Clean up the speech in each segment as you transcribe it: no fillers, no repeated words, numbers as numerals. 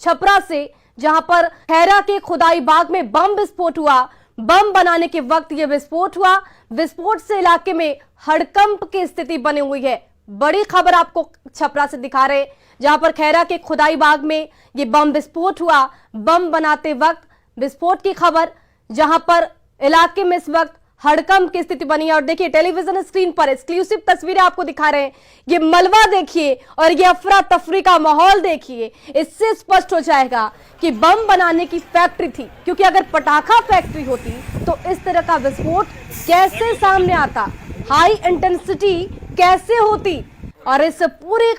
छपरा से, जहां पर खैरा के खुदाई बाग में बम विस्फोट हुआ। बम बनाने के वक्त यह विस्फोट हुआ। विस्फोट से इलाके में हड़कंप की स्थिति बनी हुई है। बड़ी खबर आपको छपरा से दिखा रहे, जहां पर खैरा के खुदाई बाग में यह बम विस्फोट हुआ। बम बनाते वक्त विस्फोट की खबर, जहां पर इलाके में इस वक्त हड़कंप की स्थिति बनी है। और देखिए टेलीविजन स्क्रीन पर एक्सक्लूसिव तस्वीरें आपको दिखा रहे हैं। ये मलबा देखिए और ये अफरा तफरी का माहौल देखिए। इससे स्पष्ट हो जाएगा कि बम बनाने की फैक्ट्री थी, क्योंकि अगर पटाखा फैक्ट्री होती तो इस तरह का विस्फोट कैसे सामने आता, हाई इंटेंसिटी कैसे होती। और इस पूरी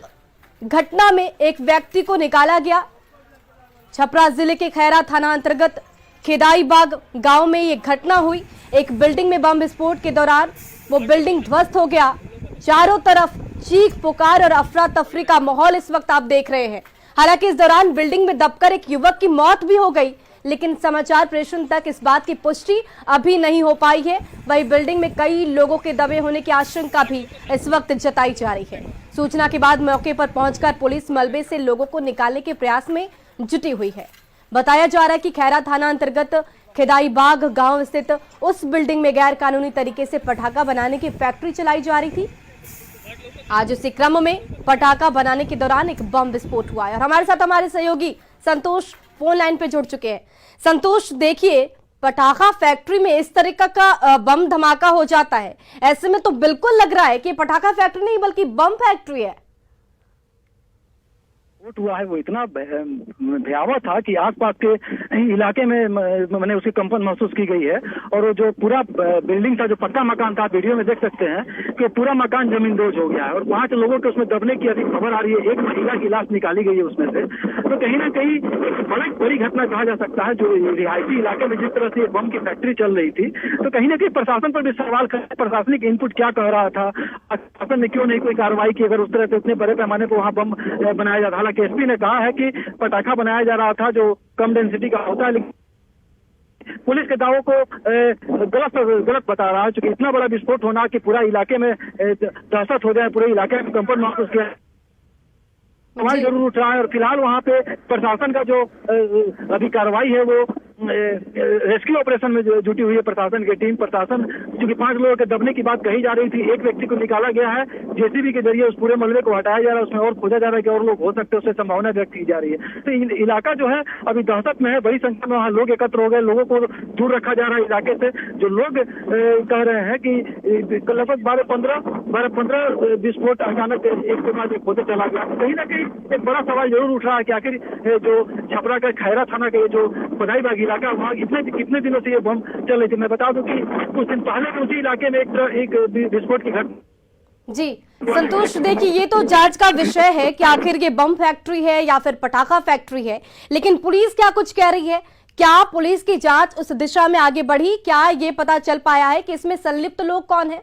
घटना में एक व्यक्ति को निकाला गया। छपरा जिले के खैरा थाना अंतर्गत खेदाई बाग गांव में यह घटना हुई। एक बिल्डिंग में बम विस्फोट के दौरान वो बिल्डिंग ध्वस्त हो गया। चारों तरफ चीख पुकार और अफरा तफरी का माहौल इस वक्त आप देख रहे हैं। हालांकि इस दौरान बिल्डिंग में दबकर एक युवक की मौत भी हो गई, लेकिन समाचार प्रेषण तक इस बात की पुष्टि अभी नहीं हो पाई है। वही बिल्डिंग में कई लोगों के दबे होने की आशंका भी इस वक्त जताई जा रही है। सूचना के बाद मौके पर पहुंचकर पुलिस मलबे से लोगों को निकालने के प्रयास में जुटी हुई है। बताया जा रहा है कि खैरा थाना अंतर्गत खेदाई बाग गांव स्थित उस बिल्डिंग में गैर कानूनी तरीके से पटाखा बनाने की फैक्ट्री चलाई जा रही थी। आज उसी क्रम में पटाखा बनाने के दौरान एक बम विस्फोट हुआ है। और हमारे साथ हमारे सहयोगी संतोष फोन लाइन पे जुड़ चुके हैं। संतोष, देखिए पटाखा फैक्ट्री में इस तरीका का बम धमाका हो जाता है, ऐसे में तो बिल्कुल लग रहा है कि पटाखा फैक्ट्री नहीं बल्कि बम फैक्ट्री है। हुआ है वो इतना भयावह था कि आसपास के इलाके में मैंने उसकी कंपन महसूस की गई है। और वो जो पूरा बिल्डिंग था, जो पक्का मकान था, वीडियो में देख सकते हैं कि पूरा मकान जमींदोज हो गया है। और 5 लोगों के उसमें दबने की अभी खबर आ रही है। एक महिला की लाश निकाली गई है उसमें से। तो कहीं ना कहीं एक बड़ी घटना कहा जा सकता है। जो रिहायशी इलाके में जिस तरह से बम की फैक्ट्री चल रही थी, तो कहीं ना कहीं प्रशासन पर भी सवाल कर, प्रशासनिक इनपुट क्या कह रहा था, प्रशासन ने क्यों नहीं कोई कार्रवाई की अगर उस तरह से इतने बड़े पैमाने पर वहाँ बम बनाया जाता। हालांकि एसपी ने कहा है कि पटाखा बनाया जा रहा था जो कम डेंसिटी का होता है, लेकिन पुलिस के दावों को गलत बता रहा है। क्योंकि इतना बड़ा विस्फोट होना कि पूरा इलाके में दहशत हो जाए, पूरे इलाके में कंपन महसूस किया, सवाल जरूर उठ रहा है। और फिलहाल वहाँ पे प्रशासन का जो अभी कार्रवाई है वो रेस्क्यू ऑपरेशन में जुटी हुई है प्रशासन की टीम। प्रशासन क्योंकि 5 लोगों के दबने की बात कही जा रही थी, एक व्यक्ति को निकाला गया है। जेसीबी के जरिए उस पूरे मलबे को हटाया जा रहा है। उसमें और खोजा जा रहा है कि और लोग हो सकते हैं, उससे संभावना व्यक्त की जा रही है। तो इलाका जो है अभी दहशत में है। बड़ी संख्या में वहाँ लोग एकत्र हो गए। लोगों को दूर रखा जा रहा है इलाके से। जो लोग कह रहे हैं कि लगभग 12-15 विस्फोट अचानक एक के बाद एक होते चला गया। कहीं ना कहीं एक बड़ा सवाल जरूर उठ रहा है कि आखिर जो छपरा का खैरा थाना का ये जो खुदाई बाग इलाका, वहाँ कितने दिनों से ये बम चल रही थी। मैं बता दूं कि कुछ दिन पहले भी उसी इलाके में एक विस्फोट की घटना। जी संतोष, देखिए ये तो जांच का विषय है कि आखिर ये बम फैक्ट्री है या फिर पटाखा फैक्ट्री है, लेकिन पुलिस क्या कुछ कह रही है? क्या पुलिस की जांच उस दिशा में आगे बढ़ी? क्या ये पता चल पाया है कि इसमें संलिप्त लोग कौन है?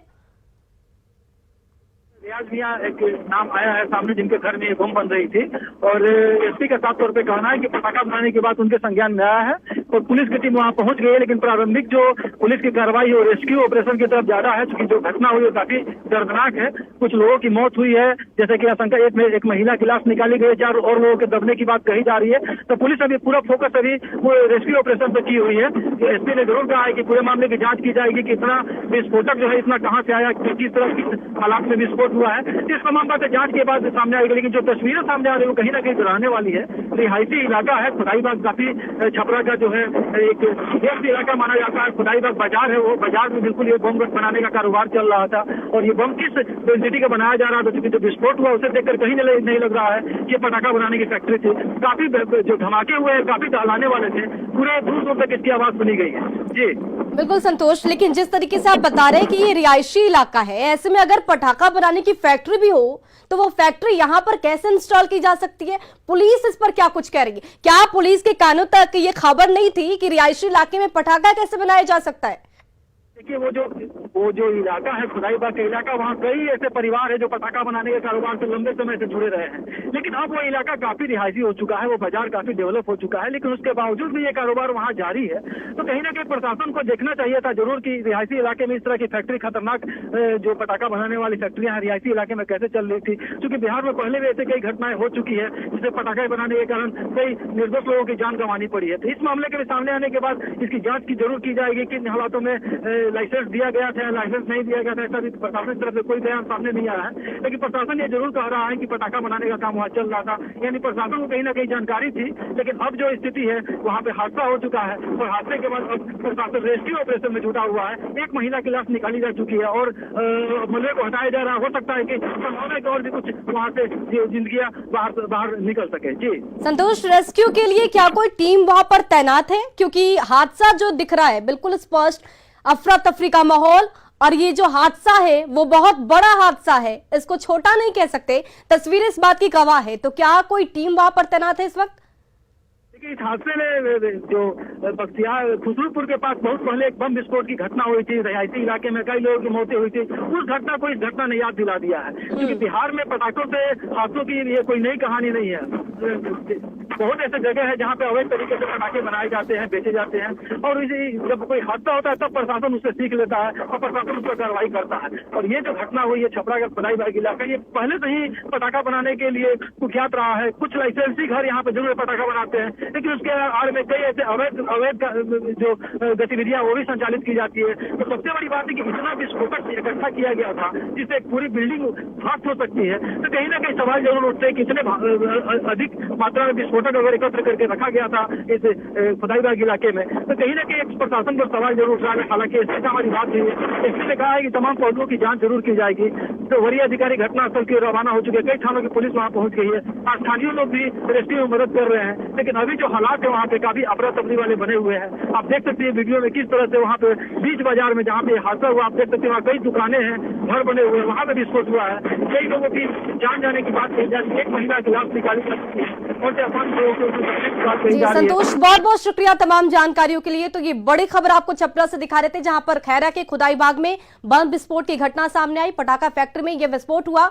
रियाज मियां एक नाम आया है सामने, जिनके घर में ये बम बन रही थी। और एसपी का साफ तौर पे कहना है कि पटाखा बनाने के बाद उनके संज्ञान में आया है और पुलिस की टीम वहां पहुंच गई है। लेकिन प्रारंभिक जो पुलिस की कार्रवाई है रेस्क्यू ऑपरेशन की तरफ ज्यादा है, क्योंकि जो घटना हुई है काफी दर्दनाक है। कुछ लोगों की मौत हुई है, जैसे कि आशंका एक महिला की लाश निकाली गई है। 4 और लोगों के दबने की बात कही जा रही है। तो पुलिस अभी पूरा फोकस अभी वो रेस्क्यू ऑपरेशन पे की हुई है। एसपी ने जरूर कहा है कि पूरे मामले की जांच की जाएगी कि इतना विस्फोटक जो है इतना कहाँ से आया, किस तरह की हालात में विस्फोट हुआ है। इस तमाम बातें जांच के बाद सामने आएगी। लेकिन जो तस्वीरें सामने आ रही है वो कहीं ना कहीं डराने वाली है। रिहायशी इलाका है खुदाई बाग, काफी छपरा का जो है एक व्यस्त इलाका माना जाता है। खुदाई बाग बाजार है, वो बाजार में बिल्कुल ये बम बनाने का कारोबार चल रहा था। और ये बम किस डेंसिटी का बनाया जा रहा था, क्योंकि जो विस्फोट हुआ उसे देखकर कहीं नहीं लग रहा है कि पटाखा बनाने की फैक्ट्री थी। काफी जो धमाके हुए हैं काफी दहलाने वाले थे। पूरे दूर दूर तक इसकी आवाज सुनी गई है। जी बिल्कुल संतोष, लेकिन जिस तरीके से आप बता रहे हैं कि ये रिहायशी इलाका है, ऐसे में अगर पटाखा बनाने की फैक्ट्री भी हो तो वो फैक्ट्री यहाँ पर कैसे इंस्टॉल की जा सकती है? पुलिस इस पर क्या कुछ कह रही है? क्या पुलिस के कानों तक ये खबर नहीं थी कि रिहायशी इलाके में पटाखा कैसे बनाया जा सकता है? देखिए वो जो इलाका है खुदाईबाग का इलाका, वहाँ कई ऐसे परिवार है जो पटाखा बनाने के कारोबार से लंबे समय से जुड़े रहे हैं, लेकिन अब वो इलाका काफी रिहायशी हो चुका है, वो बाजार काफी डेवलप हो चुका है, लेकिन उसके बावजूद भी ये कारोबार वहाँ जारी है। तो कहीं ना कहीं प्रशासन को देखना चाहिए था जरूर कि रिहायशी इलाके में इस तरह की फैक्ट्री, खतरनाक जो पटाखा बनाने वाली फैक्ट्रियां रिहायशी इलाके में कैसे चल रही थी, क्योंकि बिहार में पहले भी ऐसे कई घटनाएं हो चुकी है जिससे पटाखे बनाने के कारण कई निर्दोष लोगों की जान गंवानी पड़ी है। तो इस मामले के सामने आने के बाद इसकी जांच की जरूर की जाएगी कि इन हालातों में लाइसेंस दिया गया था, लाइसेंस नहीं दिया गया था, ऐसा भी प्रशासन की तरफ से कोई बयान सामने नहीं आया है। लेकिन प्रशासन ये जरूर कह रहा है कि पटाखा बनाने का काम वहाँ चल रहा था, यानी प्रशासन को कहीं ना कहीं जानकारी थी, लेकिन अब जो स्थिति है वहाँ पे हादसा हो चुका है और हादसे के बाद अब प्रशासन रेस्क्यू ऑपरेशन में जुटा हुआ है। एक महिला की लाश निकाली जा चुकी है और मलबे को हटाया जा रहा है। हो सकता है कि संभावना है और भी कुछ वहाँ से जिंदगियां बाहर निकल सके। जी संतोष, रेस्क्यू के लिए क्या कोई टीम वहां पर तैनात है? क्योंकि हादसा जो दिख रहा है बिल्कुल स्पष्ट अफरा तफरी का माहौल, और ये जो हादसा है वो बहुत बड़ा हादसा है, इसको छोटा नहीं कह सकते। तस्वीरें इस बात की गवाह है। तो क्या कोई टीम वहां पर तैनात है इस वक्त? इस हादसे में जो बख्तियार खुसरूपुर के पास बहुत पहले एक बम विस्फोट की घटना हुई थी, रिहायशी इलाके में कई लोगों की मौतें हुई थी, उस घटना को इस घटना ने याद दिला दिया है। क्योंकि बिहार में पटाखों से हादसों की ये कोई नई कहानी नहीं है। बहुत ऐसे जगह है जहाँ पे अवैध तरीके से पटाखे बनाए जाते हैं, बेचे जाते हैं, और जब कोई हादसा होता है तब प्रशासन उससे सीख लेता है और प्रशासन उस पर कार्रवाई करता है। और ये जो घटना हुई है छपरा का खुदाईबाग इलाका, ये पहले से ही पटाखा बनाने के लिए कुख्यात रहा है। कुछ लाइसेंसी घर यहाँ पे जरूर पटाखा बनाते हैं, लेकिन उसके आड़ में कई ऐसे अवैध जो गतिविधियां वो भी संचालित की जाती है। तो सबसे बड़ी बात है कि इतना विस्फोटक इकट्ठा किया गया था जिससे एक पूरी बिल्डिंग ध्वस्त हो सकती है। तो कहीं ना कहीं सवाल जरूर उठते हैं कि इतने अधिक मात्रा में विस्फोटक अगर एकत्र करके रखा गया था इस खुदाईबाग इलाके में, तो कहीं ना कहीं प्रशासन पर सवाल जरूर उठ रहा है। हालांकि एसपी से हमारी बात नहीं है, एसपी ने कहा है कि तमाम पहलुओं की जांच जरूर की जाएगी। तो वरीय अधिकारी घटनास्थल की रवाना हो चुके हैं, कई थानों की पुलिस वहां पहुंच गई है, स्थानीय लोग भी रेस्क्यू में मदद कर रहे हैं। लेकिन अभी जो हालात है वहाँ पे काफी अफरा तफरी वाले बने हुए हैं। आप देख सकते हैं वीडियो में किस तरह से वहाँ पे बीच बाजार में जहाँ पे हादसा हुआ, आप देख सकते हैं वहाँ कई दुकानें हैं, घर बने हुए हैं, वहाँ पे विस्फोट हुआ है। कई लोगों की जान जाने की बात कही जाती है, एक महिला की लाश निकाली जा चुकी है और संतोष, बहुत बहुत शुक्रिया तमाम जानकारियों के लिए। तो ये बड़ी खबर आपको छपरा से दिखा रहे थे, जहां पर खैरा के खुदाईबाग में बम विस्फोट की घटना सामने आई। पटाखा फैक्ट्री में यह विस्फोट हुआ।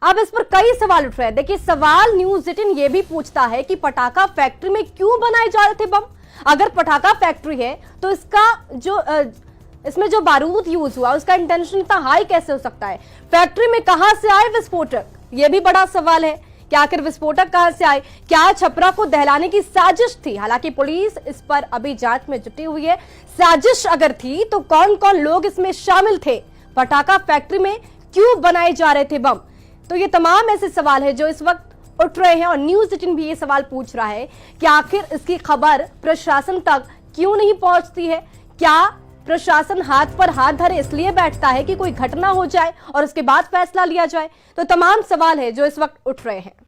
अब इस पर कई सवाल उठ रहे हैं। देखिए, सवाल न्यूज़ 18 ये भी पूछता है कि पटाखा फैक्ट्री में क्यों बनाए जा रहे थे बम? अगर पटाखा फैक्ट्री है तो इसका इसमें जो बारूद यूज हुआ उसका इंटेंशन इतना हाई कैसे हो सकता है? फैक्ट्री में कहां से आए विस्फोटक, यह भी बड़ा सवाल है कि आखिर विस्फोटक कहां से आए? क्या छपरा को दहलाने की साजिश थी? हालांकि पुलिस इस पर अभी जांच में जुटी हुई है। साजिश अगर थी तो कौन कौन लोग इसमें शामिल थे? पटाखा फैक्ट्री में क्यों बनाए जा रहे थे बम? तो ये तमाम ऐसे सवाल है जो इस वक्त उठ रहे हैं और न्यूज़ 18 भी ये सवाल पूछ रहा है कि आखिर इसकी खबर प्रशासन तक क्यों नहीं पहुंचती है? क्या प्रशासन हाथ पर हाथ धरे इसलिए बैठता है कि कोई घटना हो जाए और उसके बाद फैसला लिया जाए? तो तमाम सवाल है जो इस वक्त उठ रहे हैं।